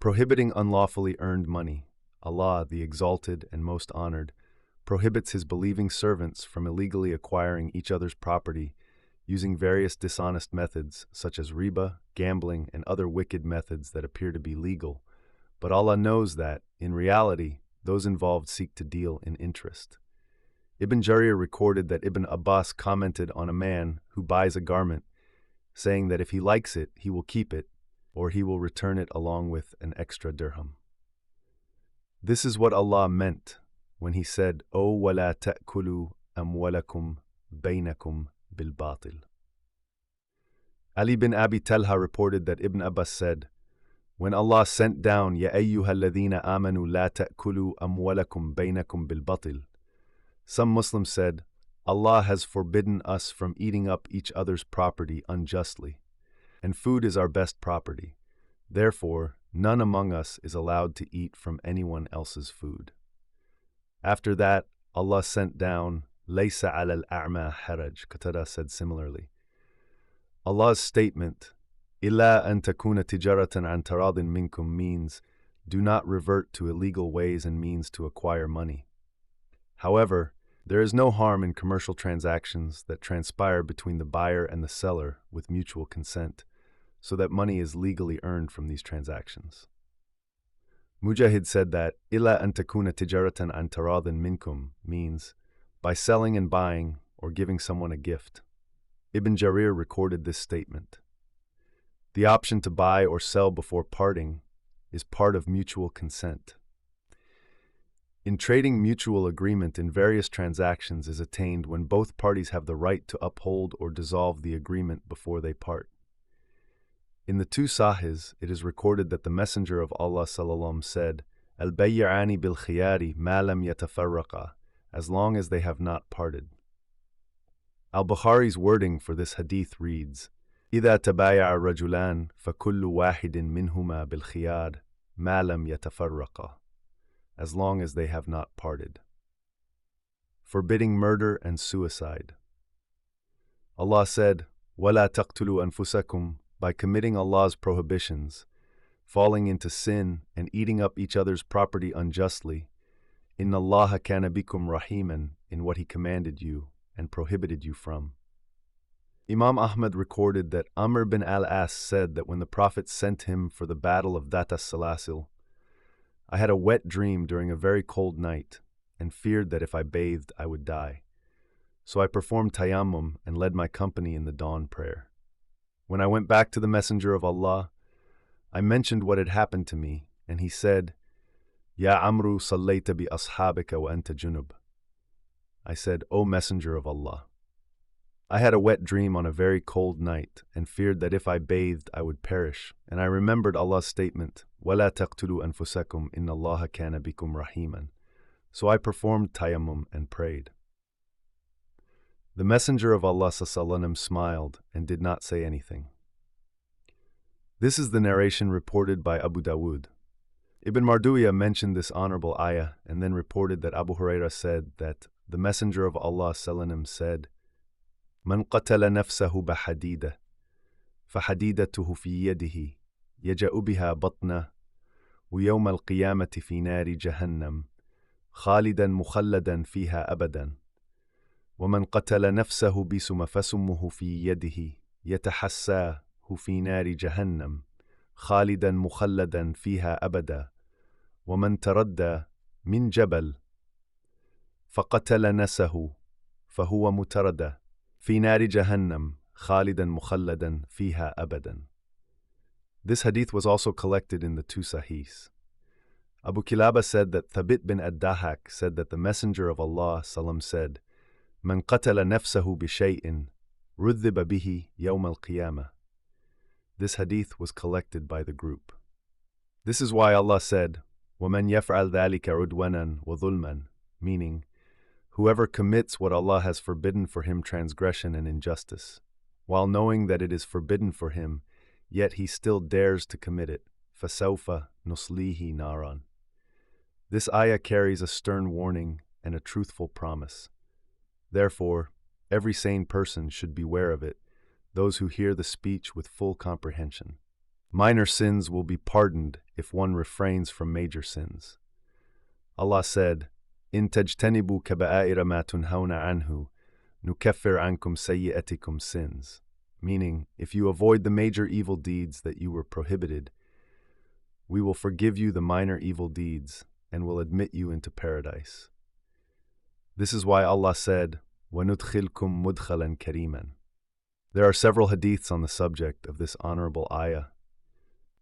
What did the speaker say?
Prohibiting unlawfully earned money. Allah, the Exalted and Most Honored, prohibits His believing servants from illegally acquiring each other's property using various dishonest methods such as riba, gambling, and other wicked methods that appear to be legal. But Allah knows that, in reality, those involved seek to deal in interest. Ibn Jarir recorded that Ibn Abbas commented on a man who buys a garment, saying that if he likes it, he will keep it, or he will return it along with an extra dirham. This is what Allah meant when He said, "O wala ta'kulu amwalakum baynakum bil batil." Ali bin Abi Talha reported that Ibn Abbas said, when Allah sent down, Ya ayyuha alladhina amanu la ta'kulu amwalakum baynakum bil batil, some Muslims said, Allah has forbidden us from eating up each other's property unjustly, and food is our best property. Therefore, none among us is allowed to eat from anyone else's food. After that, Allah sent down, Laysa ala al-a'ma haraj. Qatada said similarly. Allah's statement, Illa an takuna tijaratan an taradin minkum, means, do not revert to illegal ways and means to acquire money. However, there is no harm in commercial transactions that transpire between the buyer and the seller with mutual consent, so that money is legally earned from these transactions. Mujahid said that Illa an takuna tijaratan an taradin minkum means by selling and buying or giving someone a gift. Ibn Jarir recorded this statement. The option to buy or sell before parting is part of mutual consent. In trading, mutual agreement in various transactions is attained when both parties have the right to uphold or dissolve the agreement before they part. In the two Sahihs, it is recorded that the Messenger of Allah ﷺ said, Al-bayy'ani bil-khiyari ma lam yatafarraqa, as long as they have not parted. Al-Bukhari's wording for this hadith reads, إِذَا تَبَايَعَ الرَّجُلَانِ فَكُلُّ وَاحِدٍ مِّنْهُمَا بِالْخِيَارِ مَا لَمْ يَتَفَرَّقَا, as long as they have not parted. Forbidding murder and suicide. Allah said, وَلَا تَقْتُلُوا أَنفُسَكُمْ, by committing Allah's prohibitions, falling into sin and eating up each other's property unjustly, إِنَّ اللَّهَ كَانَ بِكُمْ رَحِيمًا, in what He commanded you and prohibited you from. Imam Ahmad recorded that Amr bin al-As said that when the Prophet sent him for the battle of Dhat as-Salasil, I had a wet dream during a very cold night and feared that if I bathed I would die. So I performed tayammum and led my company in the dawn prayer. When I went back to the Messenger of Allah, I mentioned what had happened to me, and he said, Ya Amru sallayta bi ashabika wa anta junub. I said, O Messenger of Allah, I had a wet dream on a very cold night and feared that if I bathed I would perish, and I remembered Allah's statement, وَلَا تَقْتُلُوا أَنفُسَكُمْ إِنَّ اللَّهَ كَانَ بِكُمْ رَحِيمًا. So I performed tayammum and prayed. The Messenger of Allah ﷺ smiled and did not say anything. This is the narration reported by Abu Dawood. Ibn Marduya mentioned this honorable ayah and then reported that Abu Hurairah said that the Messenger of Allah ﷺ said, من قتل نفسه بحديدة فحديدته في يده يجأ بها بطنه ويوم القيامة في نار جهنم خالدا مخلدا فيها أبدا ومن قتل نفسه بسم فسمه في يده يتحساه في نار جهنم خالدا مخلدا فيها أبدا ومن تردى من جبل فقتل نفسه فهو متردى في نار جهنم خالدا مخلدا فيها أبدا. This hadith was also collected in the two Sahihs. Abu Kilaba said that Thabit bin ad-Dahak said that the Messenger of Allah ﷺ said, من قتل نفسه بشيء رذب به يوم القيامة. This hadith was collected by the group. This is why Allah said, وَمَنْ يَفْعَلْ ذَلِكَ عُدْوَانًا وَظُلْمًا, meaning, whoever commits what Allah has forbidden for him transgression and injustice, while knowing that it is forbidden for him, yet he still dares to commit it, فَسَوْفَ نُصْلِيهِ نَارًا. This ayah carries a stern warning and a truthful promise. Therefore, every sane person should beware of it, those who hear the speech with full comprehension. Minor sins will be pardoned if one refrains from major sins. Allah said, "In tajtanibu kaba'ira ma tunhawna anhu, nukaffir ankum sayyi'atikum sins," meaning, if you avoid the major evil deeds that you were prohibited, we will forgive you the minor evil deeds and will admit you into paradise. This is why Allah said, وَنُدْخِلْكُمْ مُدْخَلًا كَرِيمًا. There are several hadiths on the subject of this honorable ayah,